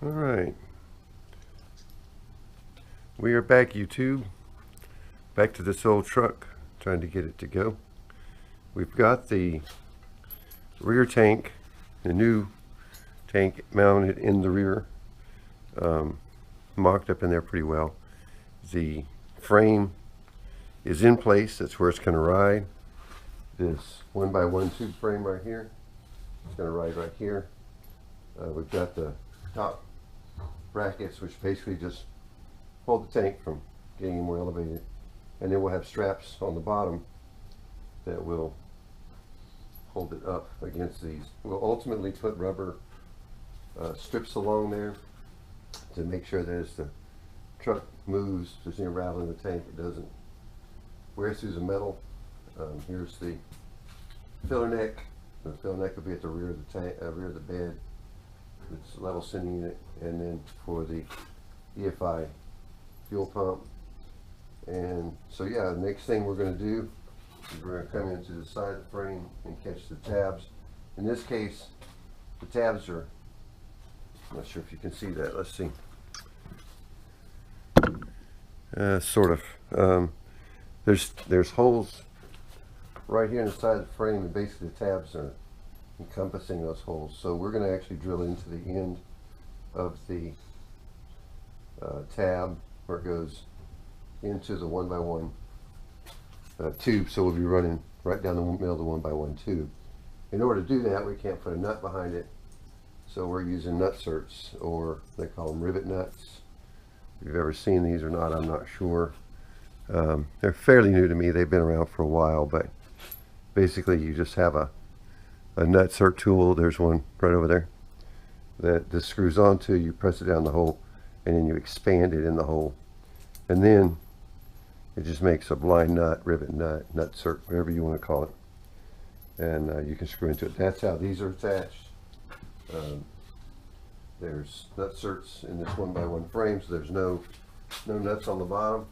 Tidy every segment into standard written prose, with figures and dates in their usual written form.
All right, we are back, YouTube. Back to this old truck, trying to get it to go. We've got the rear tank, the new tank mounted in the rear, mocked up in there pretty well. The frame is in place. That's where it's going to ride. This 1x1 tube frame right here, it's going to ride right here. We've got the top brackets, which basically just hold the tank from getting more elevated, and then we'll have straps on the bottom that will hold it up against these. We'll ultimately put rubber strips along there to make sure that as the truck moves, there's any rattle in the tank, it doesn't wear through the metal. Here's the filler neck. The filler neck will be at the rear of the tank, rear of the bed. It's level sending unit, and then for the EFI fuel pump. And so yeah, the next thing we're going to do is we're going to come into the side of the frame and catch the tabs. In this case, the tabs are, I'm not sure if you can see that. Let's see. Sort of. There's holes right here in the side of the frame, and basically the tabs are encompassing those holes. So we're going to actually drill into the end of the tab where it goes into the 1x1 tube. So we'll be running right down the middle of the 1x1 tube. In order to do that, we can't put a nut behind it, so we're using nut certs, or they call them rivet nuts. If you've ever seen these or not, I'm not sure. They're fairly new to me. They've been around for a while, but basically you just have a nut cert tool. There's one right over there that this screws onto. You press it down the hole, and then you expand it in the hole, and then it just makes a blind nut, rivet nut, nut cert, whatever you want to call it, and you can screw into it. That's how these are attached. There's nut certs in this 1x1 frame, so there's no nuts on the bottom.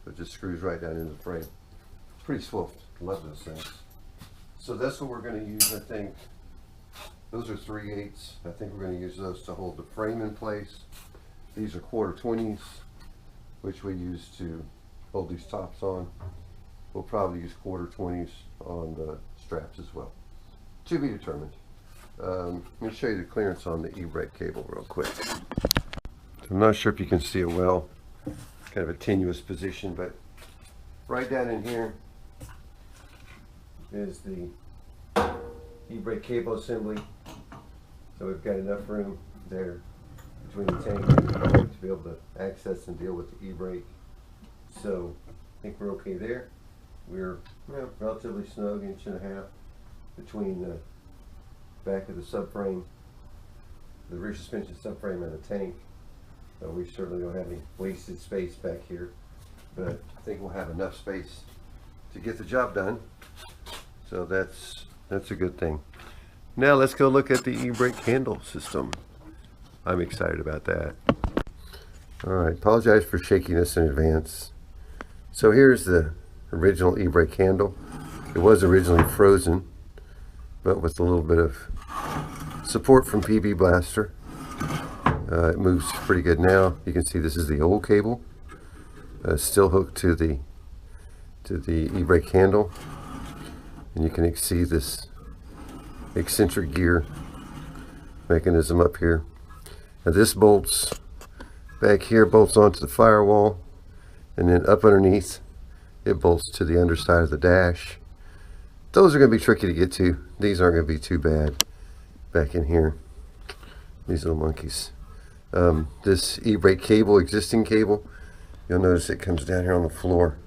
It just screws right down into the frame. Pretty swift. Love those things. So that's what we're going to use. I think those are 3/8. I think we're going to use those to hold the frame in place. These are 1/4-20s, which we use to hold these tops on. We'll probably use 1/4-20s on the straps as well. To be determined. Let me show you the clearance on the e-brake cable real quick. So I'm not sure if you can see it well. It's kind of a tenuous position, but right down in here is the e-brake cable assembly. So we've got enough room there between the tank and the brake to be able to access and deal with the e-brake. So I think we're okay there. We're relatively snug, 1.5 inches between the back of the subframe, the rear suspension subframe, and the tank. We certainly don't have any wasted space back here, but I think we'll have enough space to get the job done. So that's a good thing. Now let's go look at the e-brake handle system. I'm excited about that. All right, apologize for shaking this in advance. So here's the original e-brake handle. It was originally frozen, but with a little bit of support from PB Blaster, it moves pretty good now. You can see this is the old cable, still hooked to the e-brake handle, and you can see this eccentric gear mechanism up here. Now this bolts back here, bolts onto the firewall, and then up underneath it bolts to the underside of the dash. Those are going to be tricky to get to. These aren't going to be too bad back in here. These little monkeys. This e-brake cable, existing cable, you'll notice it comes down here on the floor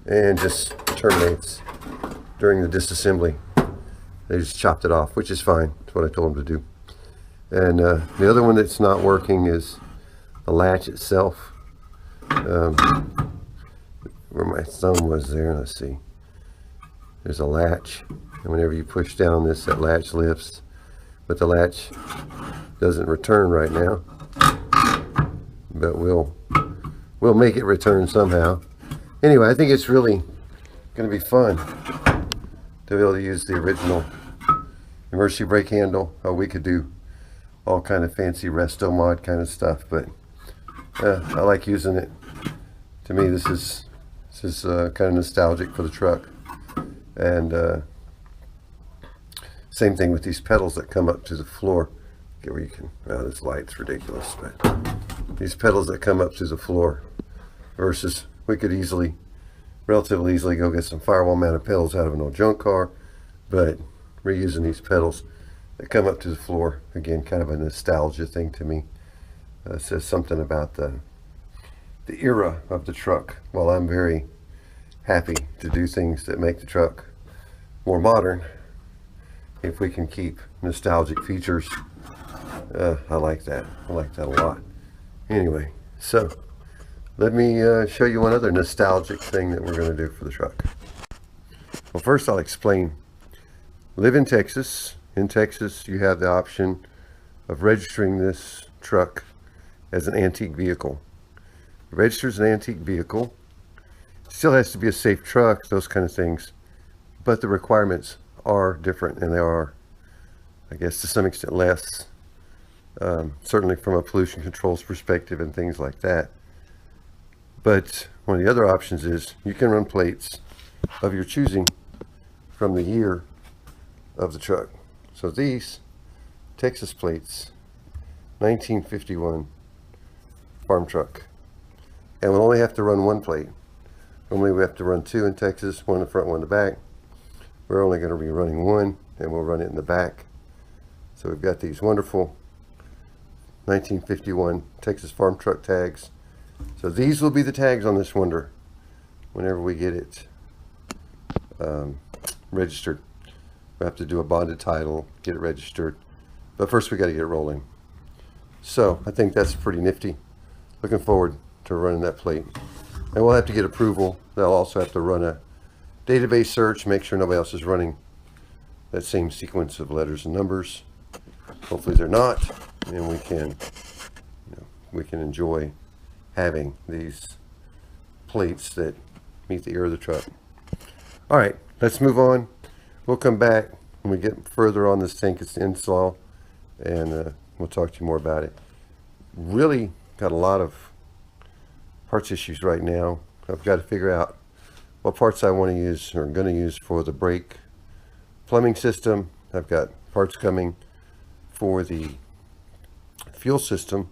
and just terminates during the disassembly. They just chopped it off, which is fine. That's what I told them to do. And the other one that's not working is the latch itself. Where my thumb was there, let's see. There's a latch, and whenever you push down this, that latch lifts, but the latch doesn't return right now. But we'll make it return somehow. Anyway, I think it's really going to be fun to be able to use the original emergency brake handle. We could do all kind of fancy resto mod kind of stuff, but I like using it. To me, this is kind of nostalgic for the truck. And same thing with these pedals that come up to the floor. Get where you can, oh, this light's ridiculous, but these pedals that come up to the floor versus we could relatively easily go get some firewall mounted pedals out of an old junk car, but reusing these pedals that come up to the floor, again, kind of a nostalgia thing to me. Says something about the era of the truck. While I'm very happy to do things that make the truck more modern, if we can keep nostalgic features, I like that. I like that a lot. Anyway, so let me show you one other nostalgic thing that we're going to do for the truck. Well, first I'll explain. Live in Texas. In Texas, you have the option of registering this truck as an antique vehicle. It registers an antique vehicle. Still has to be a safe truck, those kind of things, but the requirements are different, and they are, I guess, to some extent less, certainly from a pollution controls perspective and things like that. But one of the other options is you can run plates of your choosing from the year of the truck. So these Texas plates, 1951 farm truck, and we'll only have to run one plate. Normally we have to run two in Texas, one in the front, one in the back. We're only going to be running one, and we'll run it in the back. So we've got these wonderful 1951 Texas farm truck tags. So these will be the tags on this Wonder whenever we get it registered. We have to do a bonded title, get it registered, but first we got to get it rolling. So I think that's pretty nifty. Looking forward to running that plate. And we'll have to get approval. They'll also have to run a database search, make sure nobody else is running that same sequence of letters and numbers. Hopefully they're not, and we can enjoy having these plates that meet the ear of the truck. All right, let's move on. We'll come back when we get further on this tank install, and we'll talk to you more about it. Really got a lot of parts issues right now. I've got to figure out what parts I want to use or going to use for the brake plumbing system. I've got parts coming for the fuel system.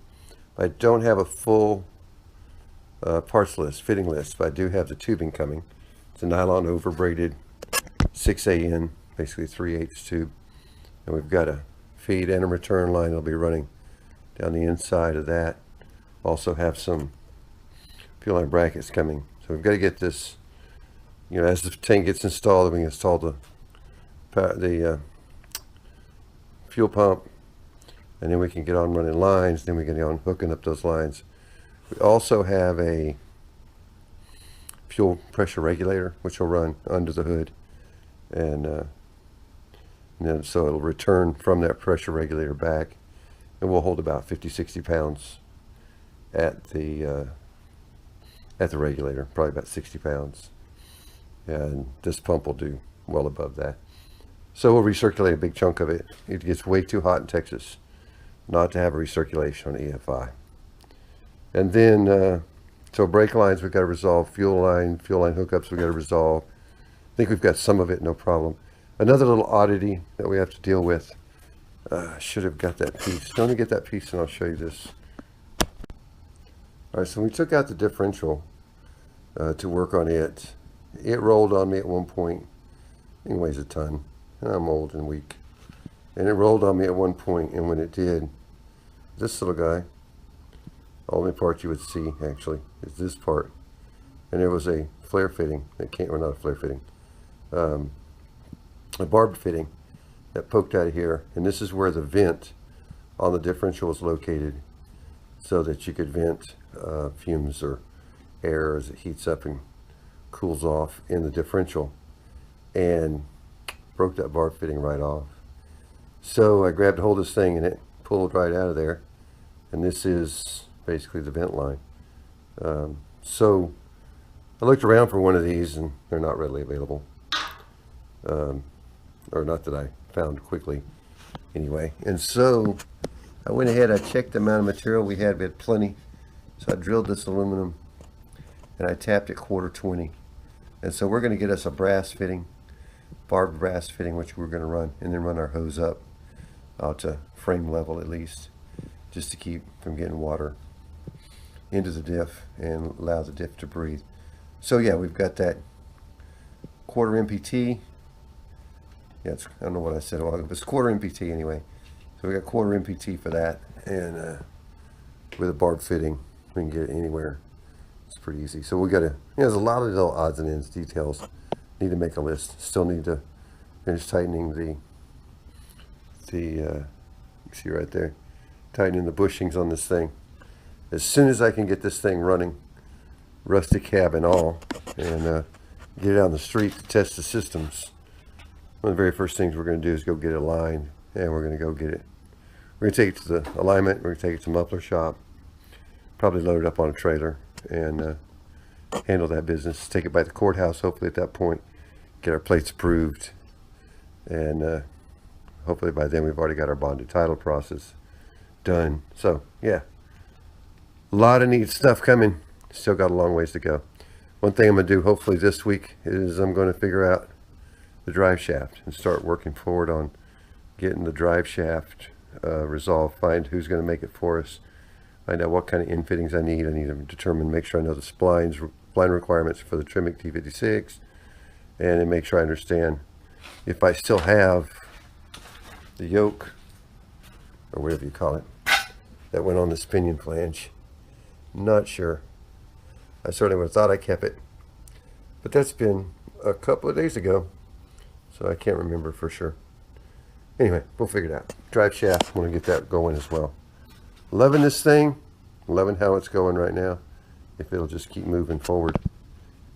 I don't have a full parts list, fitting list, but I do have the tubing coming. It's a nylon over braided 6AN, basically 3/8 tube, and we've got a feed and a return line that'll be running down the inside of that. Also have some fuel line brackets coming, so we've got to get this, as the tank gets installed, we can install the fuel pump, and then we can get on running lines, then we can get on hooking up those lines. We also have a fuel pressure regulator which will run under the hood, and then so it'll return from that pressure regulator back, and we'll hold about 50-60 pounds at the regulator, probably about 60 pounds, and this pump will do well above that. So we'll recirculate a big chunk of it. It gets way too hot in Texas not to have a recirculation on EFI. And then so brake lines we've got to resolve, fuel line hookups we've got to resolve. I think we've got some of it, no problem. Another little oddity that we have to deal with, should have got that piece. Let me get that piece and I'll show you this. All right, so we took out the differential to work on it. It rolled on me at one point. It weighs a ton, and I'm old and weak. And it rolled on me at one point, and when it did, this little guy, the only part you would see actually is this part, and there was a flare fitting that not a flare fitting, a barb fitting that poked out of here, and this is where the vent on the differential was located, so that you could vent fumes or air as it heats up and cools off in the differential, and broke that barb fitting right off. So I grabbed hold of this thing and it pulled right out of there, and this is basically the vent line. So I looked around for one of these and they're not readily available, or not that I found quickly anyway. And so I went ahead, I checked the amount of material we had plenty. So I drilled this aluminum and I tapped it 1/4 20. And so we're going to get us a brass fitting, barbed brass fitting, which we're going to run, and then run our hose up to frame level at least, just to keep from getting water into the diff and allow the diff to breathe. So yeah, we've got that 1/4 MPT. Yeah, I don't know what I said. Well, it was 1/4 MPT anyway. So we got 1/4 MPT for that, and with a barb fitting, we can get it anywhere. It's pretty easy. So we got to, there's a lot of little odds and ends, details. Need to make a list. Still need to finish tightening the you see right there, tightening the bushings on this thing. As soon as I can get this thing running, rusty cab and all, and get it out on the street to test the systems, one of the very first things we're going to do is go get it aligned, and we're going to go get it. We're going to take it to the alignment. We're going to take it to muffler shop, probably load it up on a trailer, and handle that business. Take it by the courthouse, hopefully at that point, get our plates approved, and hopefully by then we've already got our bonded title process done. So yeah, a lot of neat stuff coming. Still got a long ways to go. One thing I'm going to do hopefully this week is I'm going to figure out the drive shaft and start working forward on getting the drive shaft resolved. Find who's going to make it for us. Find out what kind of in fittings I need. I need to determine, make sure I know the spline requirements for the Tremec T56, and then make sure I understand if I still have the yoke, or whatever you call it, that went on this pinion flange. Not sure. I certainly would have thought I kept it, but that's been a couple of days ago, so I can't remember for sure. Anyway, we'll figure it out. Drive shaft, I want to get that going as well. Loving this thing, loving how it's going right now. If it'll just keep moving forward,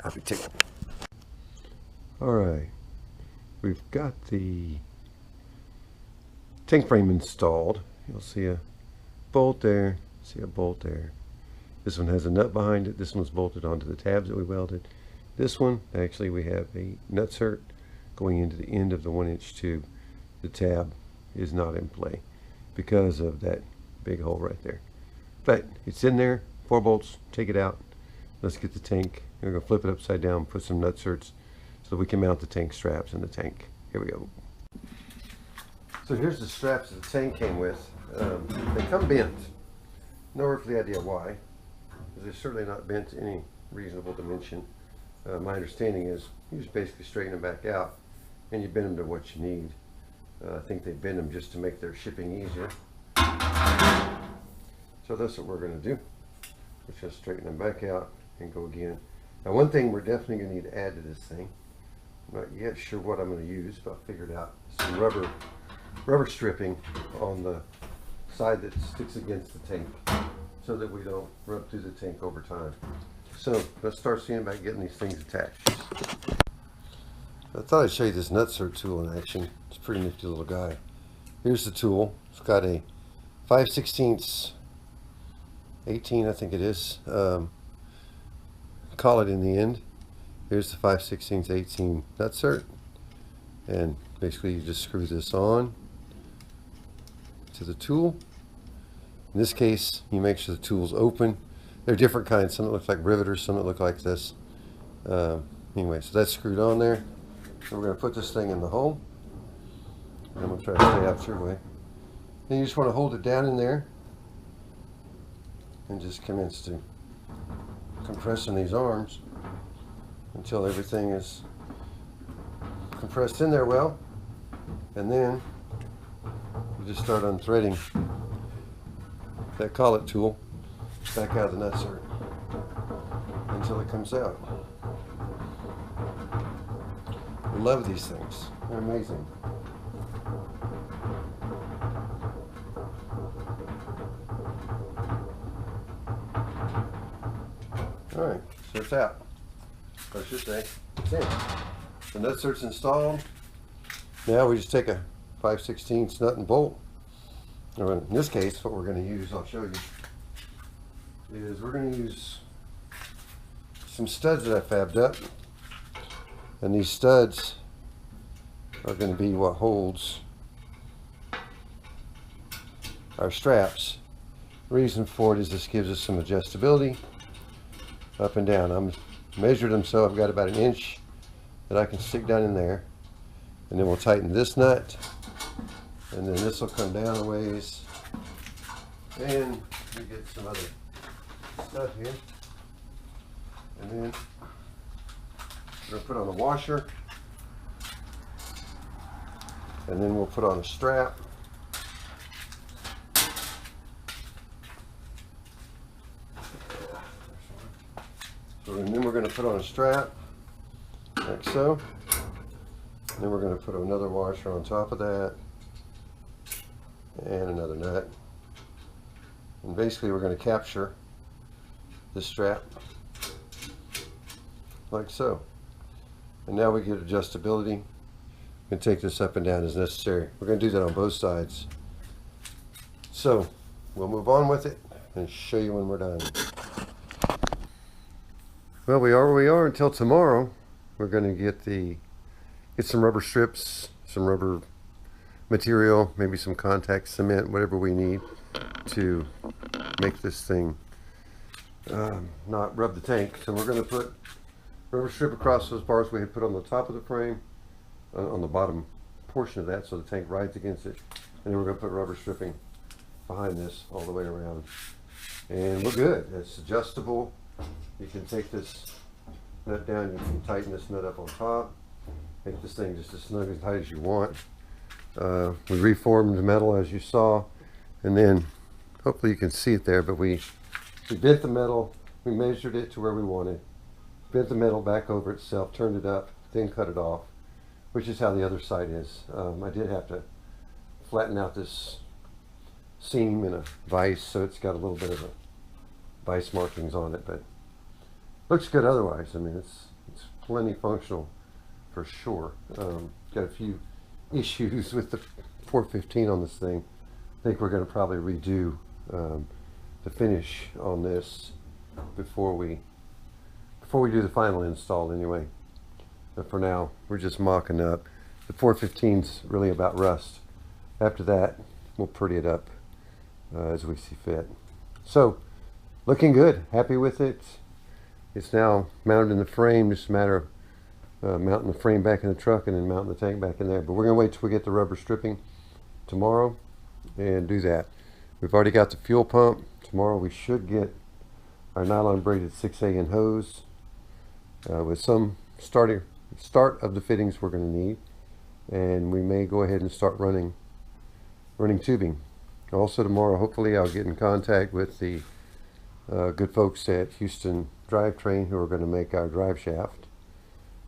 I'll be tickled. All right, we've got the tank frame installed. You'll see a bolt there, see a bolt there. This one has a nut behind it. This one's bolted onto the tabs that we welded. This one, actually, we have a nut cert going into the end of the 1-inch tube. The tab is not in play because of that big hole right there. But it's in there, 4 bolts, take it out. Let's get the tank. We're gonna flip it upside down, put some nut certs so that we can mount the tank straps in the tank. Here we go. So here's the straps that the tank came with. They come bent. No earthly idea why. They're certainly not bent to any reasonable dimension. My understanding is you just basically straighten them back out and you bend them to what you need. I think they bend them just to make their shipping easier. So that's what we're going to do. Let's just straighten them back out and go again. Now, one thing we're definitely going to need to add to this thing, I'm not yet sure what I'm going to use, but I'll figure it out. Some rubber stripping on the side that sticks against the tank so that we don't rub through the tank over time. So let's start seeing about getting these things attached. I thought I'd show you this nutcert tool in action. It's a pretty nifty little guy. Here's the tool. It's got a 5/16 18, I think it is, collet in the end. Here's the 5/16 18 nutcert, and basically you just screw this on to the tool. In this case, you make sure the tool's open. There are different kinds. Some that look like riveters, some that look like this. Anyway, so that's screwed on there. So we're going to put this thing in the hole. And I'm going to try to stay out your way. Then you just want to hold it down in there and just commence to compressing these arms until everything is compressed in there well. And then you just start unthreading that collet tool back out of the nutcert until it comes out. I love these things. They're amazing. Alright, so it's out. Or I should say, it's in. The nutcert's installed. Now we just take a 5/16 nut and bolt. Or in this case, what we're going to use, I'll show you, is we're going to use some studs that I fabbed up. And these studs are going to be what holds our straps. Reason for it is this gives us some adjustability up and down. I'm measured them so I've got about 1 inch that I can stick down in there, and then we'll tighten this nut, and then this will come down a ways, and we get some other stuff here, and then we're going to put on a washer, and then we'll put on a strap. And then we're going to put on a strap, like so. And then we're going to put another washer on top of that, and another nut. And basically we're going to capture this strap, like so. And now we get adjustability. We can take this up and down as necessary. We're going to do that on both sides. So we'll move on with it and show you when we're done. Well, we are where we are until tomorrow. We're going to get some rubber strips, some rubber material, maybe some contact cement, whatever we need to make this thing not rub the tank. So we're going to put rubber strip across those bars we had put on the top of the frame, on the bottom portion of that, so the tank rides against it. And then we're going to put rubber stripping behind this all the way around. And we're good. It's adjustable. You can take this nut down, you can tighten this nut up on top, make this thing just as snug and tight as you want. We reformed the metal as you saw, and then hopefully you can see it there, but we bent the metal, we measured it to where we wanted, bent the metal back over itself, turned it up, then cut it off, which is how the other side is. I did have to flatten out this seam in a vise, so it's got a little bit of a vise markings on it, but looks good otherwise. I mean, it's plenty functional for sure. Got a few issues with the 415 on this thing. I think we're going to probably redo the finish on this before we do the final install anyway. But for now, we're just mocking up. The 415's really about rust. After that, we'll pretty it up as we see fit. So, looking good. Happy with it. It's now mounted in the frame, just a matter of mounting the frame back in the truck and then mounting the tank back in there. But we're going to wait till we get the rubber stripping tomorrow and do that. We've already got the fuel pump. Tomorrow we should get our nylon braided 6AN hose with some start of the fittings we're going to need. And we may go ahead and start running tubing. Also tomorrow, hopefully I'll get in contact with the good folks at Houston Drivetrain who are going to make our drive shaft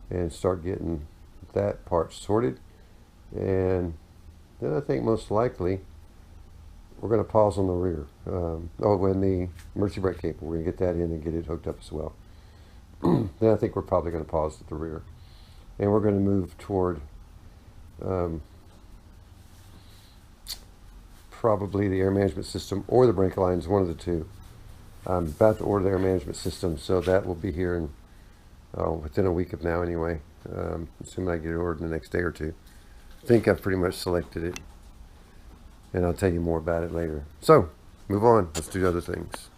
and start getting that part sorted. And then I think most likely we're going to pause on the rear. And the emergency brake cable, we're going to get that in and get it hooked up as well. Then I think we're probably going to pause at the rear. And we're going to move toward probably the air management system or the brake lines, one of the two. I'm about to order the air management system, so that will be here in within a week of now anyway. Assuming I get it ordered in the next day or two. I think I've pretty much selected it, and I'll tell you more about it later. So, move on. Let's do other things.